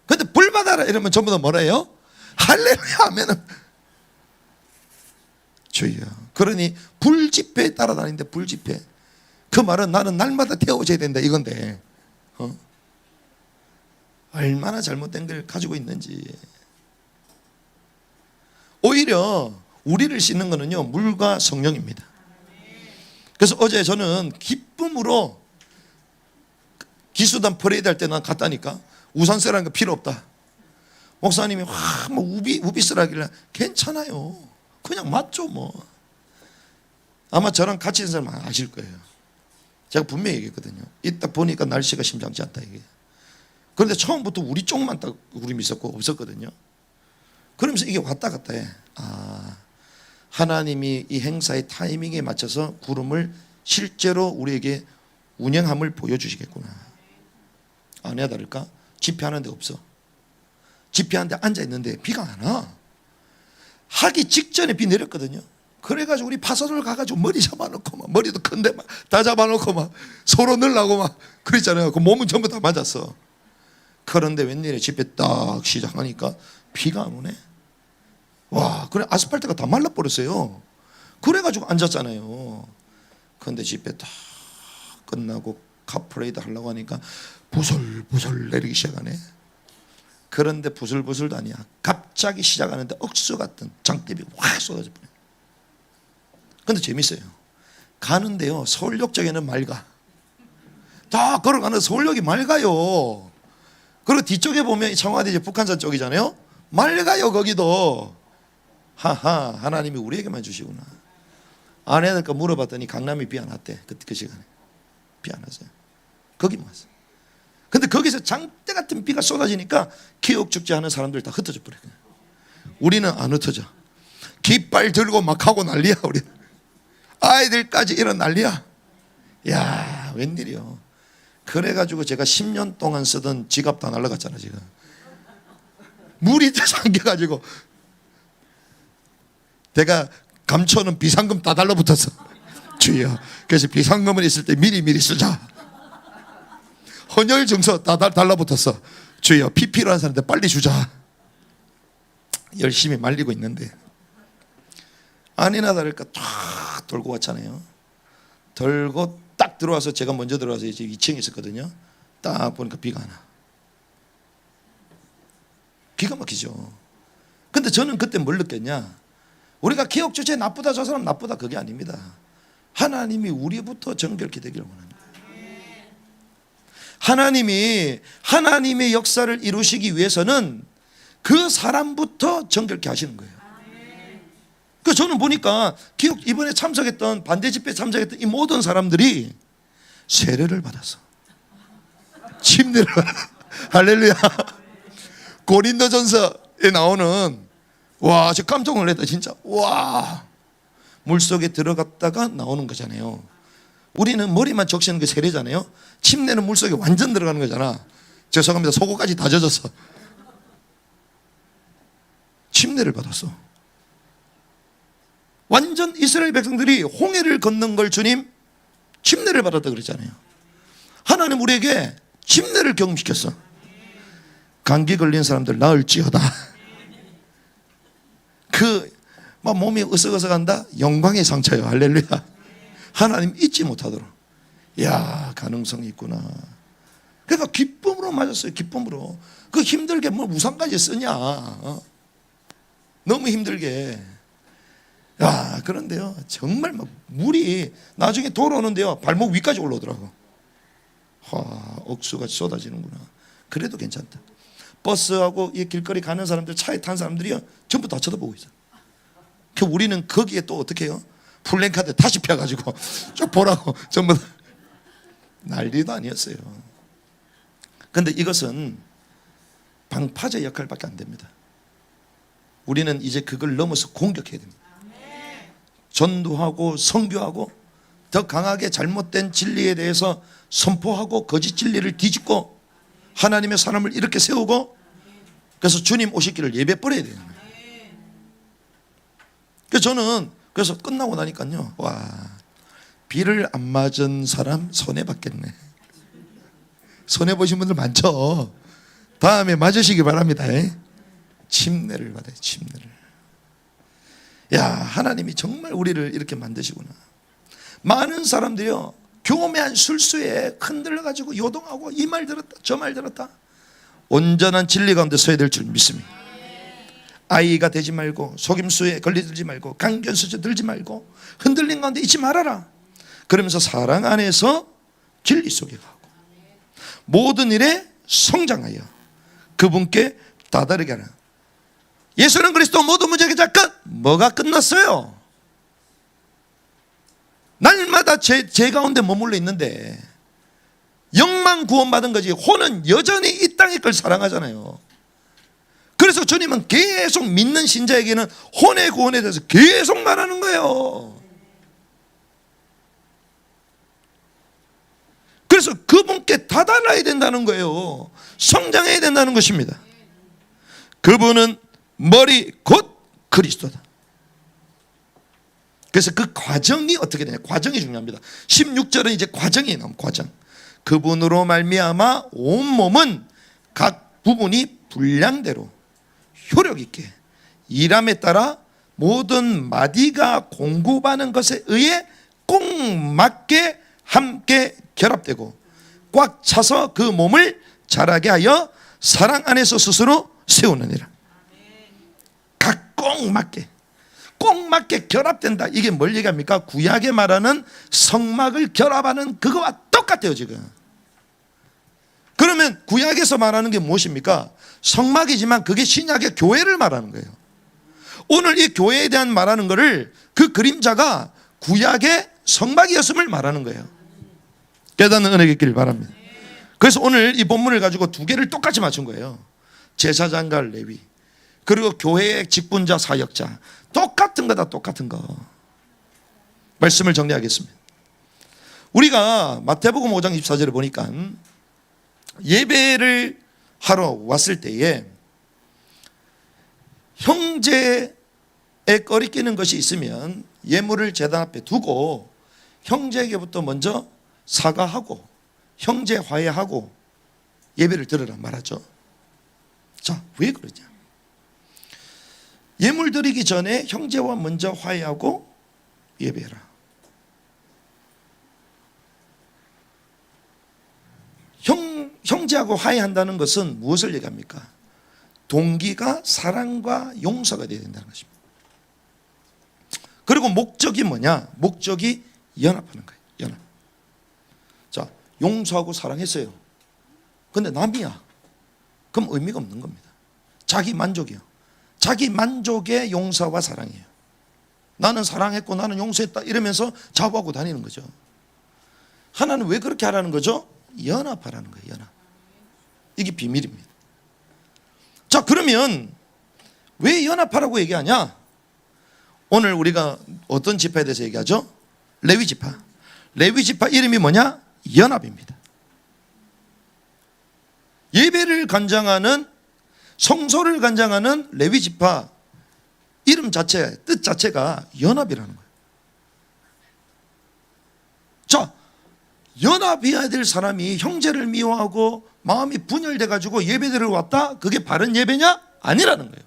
근데 불 받아라 이러면 전부 다 뭐라 해요? 할렐루야 하면은 주여. 그러니 불집회에 따라다니는데, 불집회 그 말은 나는 날마다 태워져야 된다 이건데 얼마나 잘못된 걸 가지고 있는지. 오히려 우리를 씻는 거는요, 물과 성령입니다. 그래서 어제 저는 기쁨으로 기수단 퍼레이드 할 때 난 갔다니까. 우산 쓰라는 거 필요 없다. 목사님이 뭐 우비 쓰라길래 괜찮아요. 그냥 맞죠 뭐. 아마 저랑 같이 있는 사람 아실 거예요. 제가 분명히 얘기했거든요. 이따 보니까 날씨가 심상치 않다 이게. 그런데 처음부터 우리 쪽만 딱 구름이 있었고 없었거든요. 그러면서 이게 왔다 갔다 해. 하나님이 이 행사의 타이밍에 맞춰서 구름을 실제로 우리에게 운영함을 보여주시겠구나. 아니야 다를까? 집회하는 데 없어. 집회하는 데 앉아있는데 비가 안 와. 하기 직전에 비 내렸거든요. 그래가지고 우리 파서들 가가지고 머리 잡아놓고 막 머리도 큰데 막 다 잡아놓고 막 서로 넣으려고 막 그랬잖아요. 그 몸은 전부 다 맞았어. 그런데 웬일에 집회 딱 시작하니까 비가 안 오네. 와, 그래 아스팔트가 다 말라버렸어요. 그래가지고 앉았잖아요. 그런데 집회 다 끝나고 카프레이드 하려고 하니까 부슬부슬 내리기 시작하네. 그런데 부슬부슬도 아니야. 갑자기 시작하는데 억수 같은 장대비 확 쏟아져 버려. 근데 재밌어요. 가는데요, 서울역 쪽에는 맑아. 다 걸어가는 서울역이 맑아요. 그리고 뒤쪽에 보면 청와대 이제 북한산 쪽이잖아요. 맑아요 거기도. 하하, 하나님이 우리에게만 주시구나. 아내니까 물어봤더니 강남이 비 안 왔대. 그 시간에 비 안 왔어요. 거기만 왔어요. 근데 거기서 장대 같은 비가 쏟아지니까 기억축제 하는 사람들 다 흩어져 버려요. 우리는 안 흩어져. 깃발 들고 막 하고 난리야. 우리 아이들까지 이런 난리야. 야, 웬일이요. 그래가지고 제가 10년 동안 쓰던 지갑 다 날라갔잖아 지금. 물이 잠겨가지고 내가 감초는 비상금 다 달라붙었어. 주여. 그래서 비상금은 있을 때 미리 쓰자. 헌혈 증서 다 달라붙었어. 주여, 피 필요한 사람한테 빨리 주자. 열심히 말리고 있는데 아니나 다를까 쫙 돌고 왔잖아요. 돌고 딱 들어와서 제가 먼저 들어와서 이제 2층에 있었거든요. 딱 보니까 비가 안 와. 기가 막히죠. 근데 저는 그때 뭘 느꼈냐? 우리가 기억 주체 나쁘다, 저 사람 나쁘다, 그게 아닙니다. 하나님이 우리부터 정결케 되기를 원합니다. 하나님이 하나님의 역사를 이루시기 위해서는 그 사람부터 정결케 하시는 거예요. 그 저는 보니까 기억 이번에 참석했던 반대 집회 참석했던 이 모든 사람들이 세례를 받았어. 침례를 받았어. 할렐루야. 고린도전서에 나오는 와, 저 깜짝 놀랐다 진짜. 와, 물속에 들어갔다가 나오는 거잖아요. 우리는 머리만 적시는 게 세례잖아요. 침례는 물속에 완전 들어가는 거잖아. 죄송합니다. 속옷까지 다 젖었어. 침례를 받았어. 완전 이스라엘 백성들이 홍해를 걷는 걸 주님 침례를 받았다 그랬잖아요. 하나님 우리에게 침례를 경험시켰어. 감기 걸린 사람들 나을지어다. 막 몸이 으석으석한다? 영광의 상처요. 할렐루야. 하나님 잊지 못하도록. 이야, 가능성이 있구나. 그러니까 기쁨으로 맞았어요. 기쁨으로. 그 힘들게 뭐 우산까지 쓰냐. 너무 힘들게. 야, 그런데요, 정말 막 물이 나중에 돌아오는데요, 발목 위까지 올라오더라고. 억수가 쏟아지는구나. 그래도 괜찮다. 버스하고 이 길거리 가는 사람들, 차에 탄 사람들이요, 전부 다 쳐다보고 있어. 그 우리는 거기에 또 어떻게 해요? 플랜카드 다시 펴가지고 쭉 보라고 전부 다 난리도 아니었어요. 그런데 이것은 방파제 역할밖에 안 됩니다. 우리는 이제 그걸 넘어서 공격해야 됩니다. 전도하고 선교하고 더 강하게 잘못된 진리에 대해서 선포하고 거짓 진리를 뒤집고 하나님의 사람을 이렇게 세우고 그래서 주님 오실 길을 예배 버려야 되는 거예요. 그래서 저는 그래서 끝나고 나니까요, 와, 비를 안 맞은 사람 손해 받겠네. 손해 보신 분들 많죠. 다음에 맞으시기 바랍니다. 침례를 받아요. 침례를. 야, 하나님이 정말 우리를 이렇게 만드시구나. 많은 사람들이요, 교묘한 술수에 흔들려가지고 요동하고 이 말 들었다 저 말 들었다. 온전한 진리 가운데 서야 될 줄 믿습니다. 아이가 되지 말고 속임수에 걸리들지 말고 강변수에 들지 말고 흔들린 가운데 있지 말아라. 그러면서 사랑 안에서 진리 속에 가고 모든 일에 성장하여 그분께 다다르게 하라. 예수는 그리스도 모든 문제의 끝. 뭐가 끝났어요? 날마다 제 가운데 머물러 있는데 영만 구원받은 거지 혼은 여전히 이 땅의 걸 사랑하잖아요. 그래서 주님은 계속 믿는 신자에게는 혼의 구원에 대해서 계속 말하는 거예요. 그래서 그분께 다다라야 된다는 거예요. 성장해야 된다는 것입니다. 그분은 머리 곧 그리스도다. 그래서 그 과정이 어떻게 되냐? 과정이 중요합니다. 16절은 이제 과정이 나옵니다. 과정. 그분으로 말미암아 온 몸은 각 부분이 분량대로 효력 있게 일함에 따라 모든 마디가 공급하는 것에 의해 꼭 맞게 함께 결합되고 꽉 차서 그 몸을 자라게 하여 사랑 안에서 스스로 세우느니라. 각 꼭 맞게 결합된다. 이게 뭘 얘기합니까? 구약에 말하는 성막을 결합하는 그거와 똑같아요 지금. 그러면 구약에서 말하는 게 무엇입니까? 성막이지만 그게 신약의 교회를 말하는 거예요. 오늘 이 교회에 대한 말하는 거를 그 그림자가 구약의 성막이었음을 말하는 거예요. 깨닫는 은혜가 있기를 바랍니다. 그래서 오늘 이 본문을 가지고 두 개를 똑같이 맞춘 거예요. 제사장과 레위 그리고 교회의 직분자 사역자 똑같은 거다. 똑같은 거. 말씀을 정리하겠습니다. 우리가 마태복음 5장 24절에 보니까 예배를 하러 왔을 때에 형제에 꺼리끼는 것이 있으면 예물을 제단 앞에 두고 형제에게부터 먼저 사과하고 형제 화해하고 예배를 드리란 말하죠. 자, 왜 그러냐? 예물 드리기 전에 형제와 먼저 화해하고 예배해라. 형제하고 화해한다는 것은 무엇을 얘기합니까? 동기가 사랑과 용서가 되어야 된다는 것입니다. 그리고 목적이 뭐냐? 목적이 연합하는 거예요. 연합. 자, 용서하고 사랑했어요. 근데 남이야. 그럼 의미가 없는 겁니다. 자기 만족이요. 자기 만족의 용서와 사랑이에요. 나는 사랑했고 나는 용서했다 이러면서 자부하고 다니는 거죠. 하나는 왜 그렇게 하라는 거죠? 연합하라는 거예요. 연합. 이게 비밀입니다. 자, 그러면 왜 연합하라고 얘기하냐? 오늘 우리가 어떤 지파에 대해서 얘기하죠? 레위 지파. 레위 지파 이름이 뭐냐? 연합입니다. 예배를 관장하는 성소를 관장하는 레위 지파 이름 자체, 뜻 자체가 연합이라는 거예요. 자, 연합해야 될 사람이 형제를 미워하고 마음이 분열돼 가지고 예배드리러 왔다? 그게 바른 예배냐? 아니라는 거예요.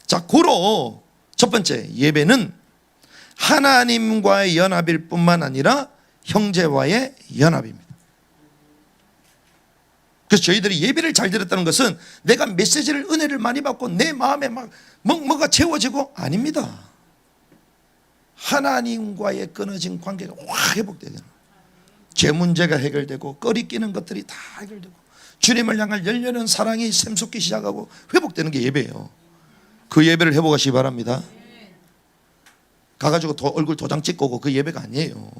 자, 고로 첫 번째 예배는 하나님과의 연합일 뿐만 아니라 형제와의 연합입니다. 그래서 저희들이 예배를 잘 드렸다는 것은 내가 메시지를 은혜를 많이 받고 내 마음에 막 뭐가 채워지고 아닙니다. 하나님과의 끊어진 관계가 확 회복돼야 되는 거예요. 죄 문제가 해결되고 꺼리끼는 것들이 다 해결되고 주님을 향할 열렬한 사랑이 샘솟기 시작하고 회복되는 게 예배예요. 그 예배를 회복하시기 바랍니다. 가가지고 얼굴 도장 찍고 오고 그 예배가 아니에요.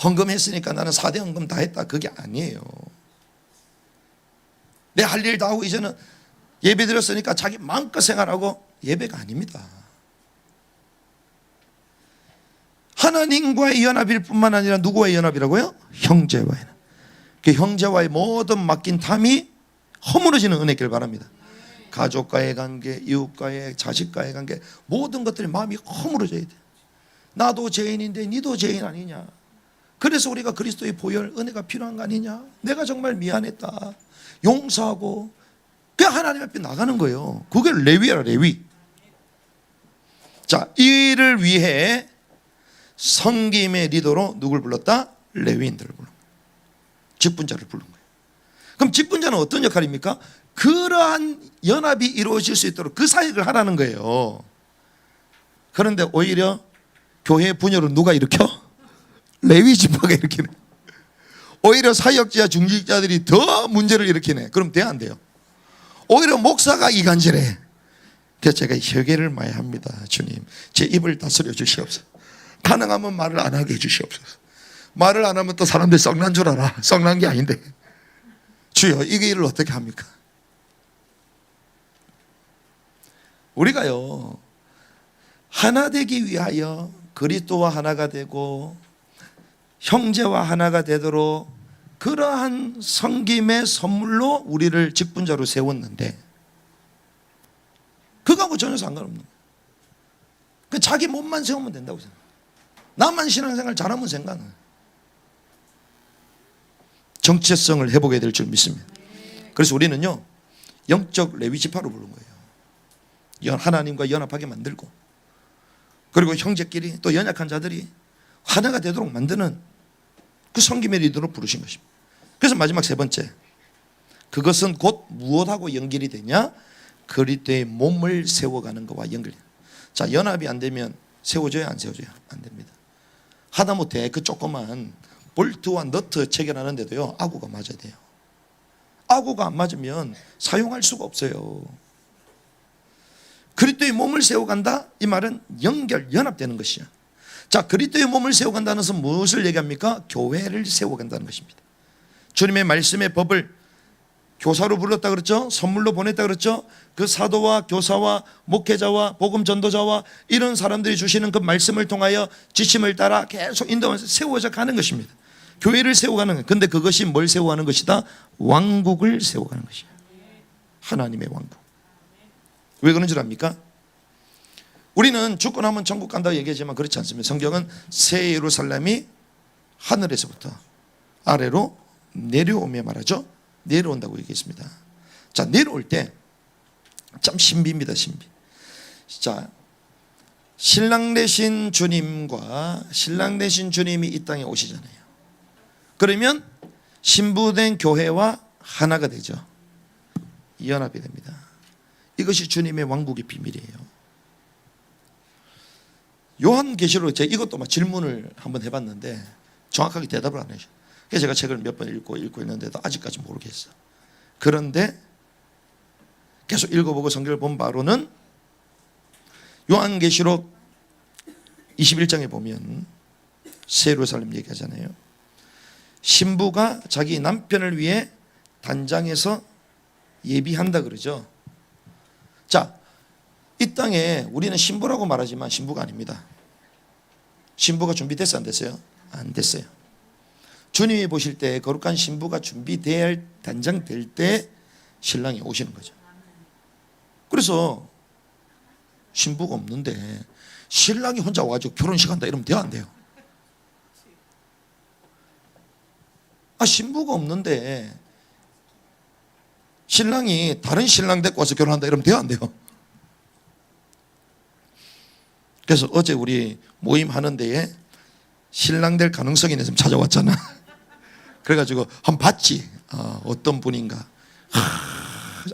헌금했으니까 나는 4대 헌금 다 했다. 그게 아니에요. 내 할 일 다 하고 이제는 예배 드렸으니까 자기 마음껏 생활하고 예배가 아닙니다. 하나님과의 연합일 뿐만 아니라 누구와의 연합이라고요? 형제와의 연합. 그 형제와의 모든 맡긴 탐이 허물어지는 은혜길 바랍니다. 가족과의 관계, 이웃과의 자식과의 관계 모든 것들이 마음이 허물어져야 돼. 나도 죄인인데 니도 죄인 아니냐. 그래서 우리가 그리스도의 보혈 은혜가 필요한 거 아니냐. 내가 정말 미안했다. 용서하고 그냥 하나님 앞에 나가는 거예요. 그게 레위야, 레위. 자, 이를 위해 섬김의 리더로 누굴 불렀다? 레위인들을 부른 거예요. 직분자를 부른 거예요. 그럼 직분자는 어떤 역할입니까? 그러한 연합이 이루어질 수 있도록 그 사역을 하라는 거예요. 그런데 오히려 교회 분열을 누가 일으켜? 레위 지파가 일으키네. 오히려 사역자 중직자들이 더 문제를 일으키네. 그럼 돼야 안 돼요? 오히려 목사가 이간질해. 그래서 제가 회개를 많이 합니다. 주님, 제 입을 다스려 주시옵소서. 가능하면 말을 안 하게 해주시옵소서. 말을 안 하면 또 사람들이 썩난 줄 알아. 썩난 게 아닌데. 주여, 이 일을 어떻게 합니까? 우리가요, 하나 되기 위하여 그리스도와 하나가 되고 형제와 하나가 되도록 그러한 섬김의 선물로 우리를 직분자로 세웠는데 그거하고 전혀 상관없는 거예요. 그 자기 몸만 세우면 된다고 생각해요. 나만 신앙생활 잘하면 생각은 정체성을 회복해야 될 줄 믿습니다. 그래서 우리는요, 영적 레위 지파로 부른 거예요. 하나님과 연합하게 만들고, 그리고 형제끼리 또 연약한 자들이 하나가 되도록 만드는 그 섬김의 리더로 부르신 것입니다. 그래서 마지막 세 번째, 그것은 곧 무엇하고 연결이 되냐? 그리스도의 몸을 세워가는 것과 연결이. 자, 연합이 안 되면 세워져야 안 세워져야 안 됩니다. 하다못해 그 조그만 볼트와 너트 체결하는데도요, 아구가 맞아야 돼요. 아구가 안 맞으면 사용할 수가 없어요. 그리스도의 몸을 세워간다, 이 말은 연합되는 것이야. 자, 그리스도의 몸을 세워간다는 것은 무엇을 얘기합니까? 교회를 세워간다는 것입니다. 주님의 말씀의 법을 교사로 불렀다 그랬죠? 선물로 보냈다 그랬죠? 그 사도와 교사와 목회자와 복음 전도자와 이런 사람들이 주시는 그 말씀을 통하여 지침을 따라 계속 인도하면서 세워져 가는 것입니다. 교회를 세워가는 거예요. 근데 그것이 뭘 세워가는 것이다? 왕국을 세워가는 것이에요. 하나님의 왕국. 왜 그런 줄 압니까? 우리는 죽고 나면 천국 간다고 얘기하지만 그렇지 않습니다. 성경은 새 예루살렘이 하늘에서부터 아래로 내려오며 말하죠. 내려온다고 얘기했습니다. 자, 내려올 때 참 신비입니다. 신비. 자, 신랑 되신 주님과 신랑 되신 주님이 이 땅에 오시잖아요. 그러면 신부된 교회와 하나가 되죠. 연합이 됩니다. 이것이 주님의 왕국의 비밀이에요. 요한계시록 제가 이것도 막 질문을 한번 해봤는데 정확하게 대답을 안 해요. 그래서 제가 책을 몇 번 읽고 있는데도 아직까지 모르겠어요. 그런데 계속 읽어보고 성경을 본 바로는 요한계시록 21장에 보면 새 예루살렘 얘기하잖아요. 신부가 자기 남편을 위해 단장해서 예비한다 그러죠. 자, 이 땅에 우리는 신부라고 말하지만 신부가 아닙니다. 신부가 준비됐어요? 안 됐어요? 안 됐어요. 주님이 보실 때 거룩한 신부가 준비될 단장될 때 신랑이 오시는 거죠. 그래서 신부가 없는데 신랑이 혼자 와가지고 결혼식 한다 이러면 돼요? 안 돼요? 신부가 없는데 신랑이 다른 신랑 데리고 와서 결혼한다 이러면 돼요? 안 돼요? 그래서 어제 우리 모임 하는 데에 신랑 될 가능성이 있는 사람 찾아왔잖아. 그래가지고 한번 봤지. 어떤 분인가.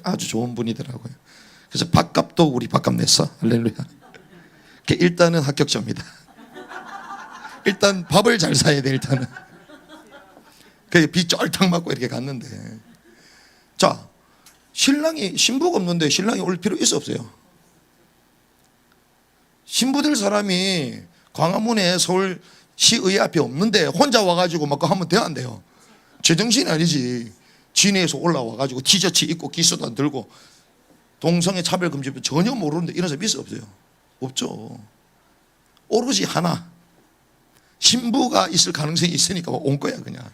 아주 좋은 분이더라고요. 그래서 밥값도 우리 밥값 냈어. 할렐루야. 일단은 합격점이다. 일단 밥을 잘 사야 돼. 일단은. 그래서 비 쫄딱 맞고 이렇게 갔는데, 자, 신부가 없는데 신랑이 올 필요 있어 없어요? 신부 될 사람이 광화문에 서울시의회 앞에 없는데 혼자 와가지고 막 하면 돼요? 안 돼요? 제정신이 아니지. 진해에서 올라와가지고 티셔츠 입고 기수단 들고 동성애 차별금지 전혀 모르는데 이런 사람 있어 없어요? 없죠. 오로지 하나, 신부가 있을 가능성이 있으니까 온 거야 그냥.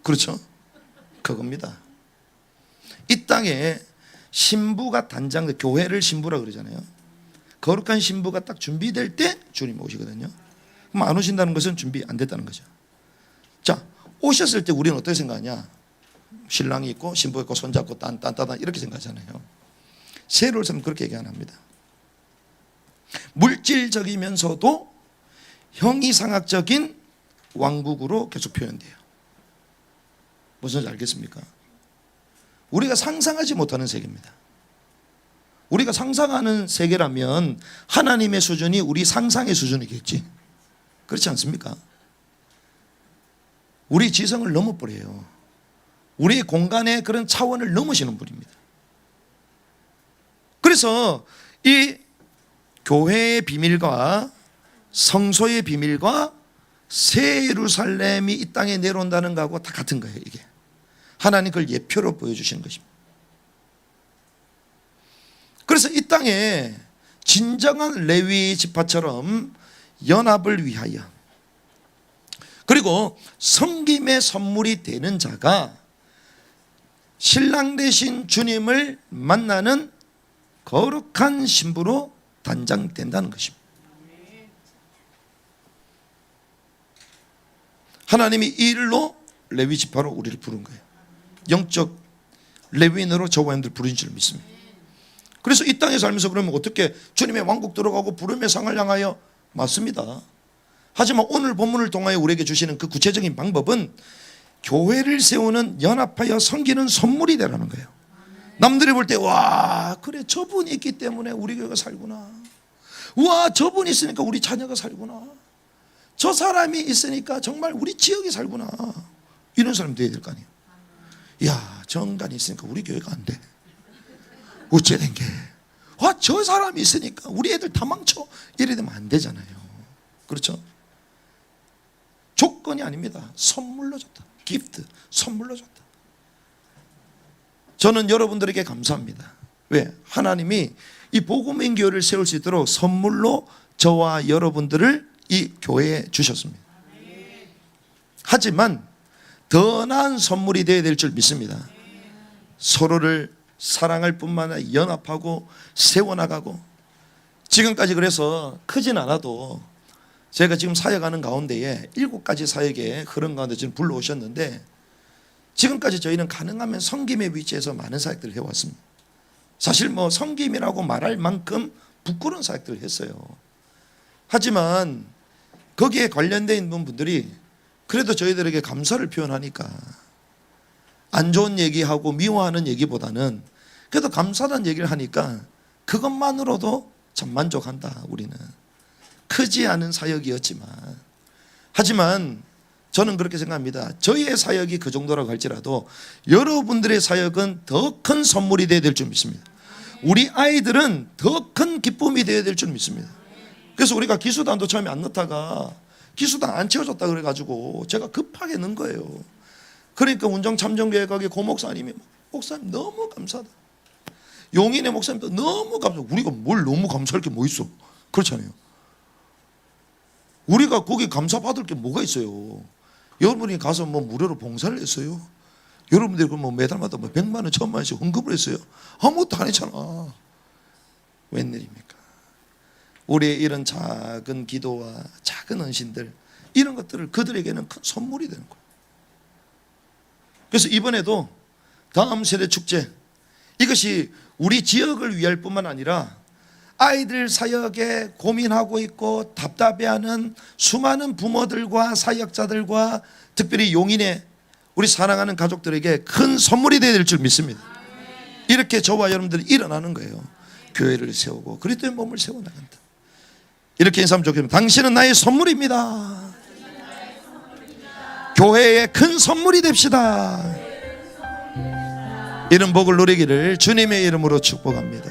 그렇죠? 그겁니다. 이 땅에 신부가 단장, 교회를 신부라 그러잖아요. 거룩한 신부가 딱 준비될 때 주님 오시거든요. 그럼 안 오신다는 것은 준비 안 됐다는 거죠. 자, 오셨을 때 우리는 어떻게 생각하냐? 신랑이 있고 신부가 있고 손잡고 딴딴딴 이렇게 생각하잖아요. 새 예루살렘은 그렇게 얘기 안 합니다. 물질적이면서도 형이상학적인 왕국으로 계속 표현돼요. 무슨 말인지 알겠습니까? 우리가 상상하지 못하는 세계입니다. 우리가 상상하는 세계라면 하나님의 수준이 우리 상상의 수준이겠지. 그렇지 않습니까? 우리 지성을 넘어버려요. 우리 공간의 그런 차원을 넘으시는 분입니다. 그래서 이 교회의 비밀과 성소의 비밀과 새 예루살렘이 이 땅에 내려온다는 거하고 다 같은 거예요. 이게 하나님 그걸 예표로 보여주시는 것입니다. 그래서 이 땅에 진정한 레위 지파처럼 연합을 위하여, 그리고 섬김의 선물이 되는 자가 신랑 되신 주님을 만나는 거룩한 신부로 단장된다는 것입니다. 하나님이 이 일로 레위 지파로 우리를 부른 거예요. 영적 레위인으로 저와 여러분들 부르신 줄 믿습니다. 그래서 이 땅에 살면서 그러면 어떻게 주님의 왕국 들어가고 부름의 상을 향하여? 맞습니다. 하지만 오늘 본문을 통하여 우리에게 주시는 그 구체적인 방법은 교회를 세우는 연합하여 섬기는 선물이 되라는 거예요. 남들이 볼 때 와 그래 저분이 있기 때문에 우리 교회가 살구나, 와 저분이 있으니까 우리 자녀가 살구나, 저 사람이 있으니까 정말 우리 지역이 살구나, 이런 사람이 돼야 될 거 아니에요. 야 정관이 있으니까 우리 교회가 안 돼, 어째 된 게, 와 저 사람이 있으니까 우리 애들 다 망쳐, 이래 되면 안 되잖아요. 그렇죠? 조건이 아닙니다. 선물로 줬다. 기프트, 선물로 줬다. 저는 여러분들에게 감사합니다. 왜? 하나님이 이 복음의 교회를 세울 수 있도록 선물로 저와 여러분들을 이 교회에 주셨습니다. 하지만 더 나은 선물이 되어야 될 줄 믿습니다. 서로를 사랑할 뿐만 아니라 연합하고 세워나가고, 지금까지 그래서 크진 않아도 제가 지금 사역하는 가운데에 7가지 사역의 흐름 가운데 지금 불러오셨는데, 지금까지 저희는 가능하면 섬김의 위치에서 많은 사역들을 해왔습니다. 사실 뭐 섬김이라고 말할 만큼 부끄러운 사역들을 했어요. 하지만 거기에 관련되어 있는 분들이 그래도 저희들에게 감사를 표현하니까 안 좋은 얘기하고 미워하는 얘기보다는 그래도 감사하다는 얘기를 하니까 그것만으로도 참 만족한다. 우리는 크지 않은 사역이었지만, 하지만 저는 그렇게 생각합니다. 저희의 사역이 그 정도라고 할지라도 여러분들의 사역은 더 큰 선물이 되어야 될 줄 믿습니다. 우리 아이들은 더 큰 기쁨이 되어야 될 줄 믿습니다. 그래서 우리가 기수단도 처음에 안 넣다가 기수단 안 채워줬다 그래가지고 제가 급하게 넣은 거예요. 그러니까 운정참정교회 가게 고목사님이 목사님 너무 감사하다, 용인의 목사님도 너무 감사하다. 우리가 뭘 너무 감사할 게 뭐 있어? 그렇잖아요. 우리가 거기 감사받을 게 뭐가 있어요? 여러분이 가서 뭐 무료로 봉사를 했어요? 여러분들이 뭐 매달마다 뭐 100만 원, 1000만 원씩 헌금을 했어요? 아무것도 안 했잖아. 웬일입니까? 우리의 이런 작은 기도와 작은 헌신들, 이런 것들을 그들에게는 큰 선물이 되는 거예요. 그래서 이번에도 다음 세대 축제, 이것이 우리 지역을 위할 뿐만 아니라 아이들 사역에 고민하고 있고 답답해하는 수많은 부모들과 사역자들과 특별히 용인의 우리 사랑하는 가족들에게 큰 선물이 되어야 될 줄 믿습니다. 이렇게 저와 여러분들이 일어나는 거예요. 교회를 세우고 그리스도의 몸을 세워나간다. 이렇게 인사하면 좋겠습니다. 당신은 나의 선물입니다. 교회의 큰 선물이 됩시다. 이런 복을 누리기를 주님의 이름으로 축복합니다.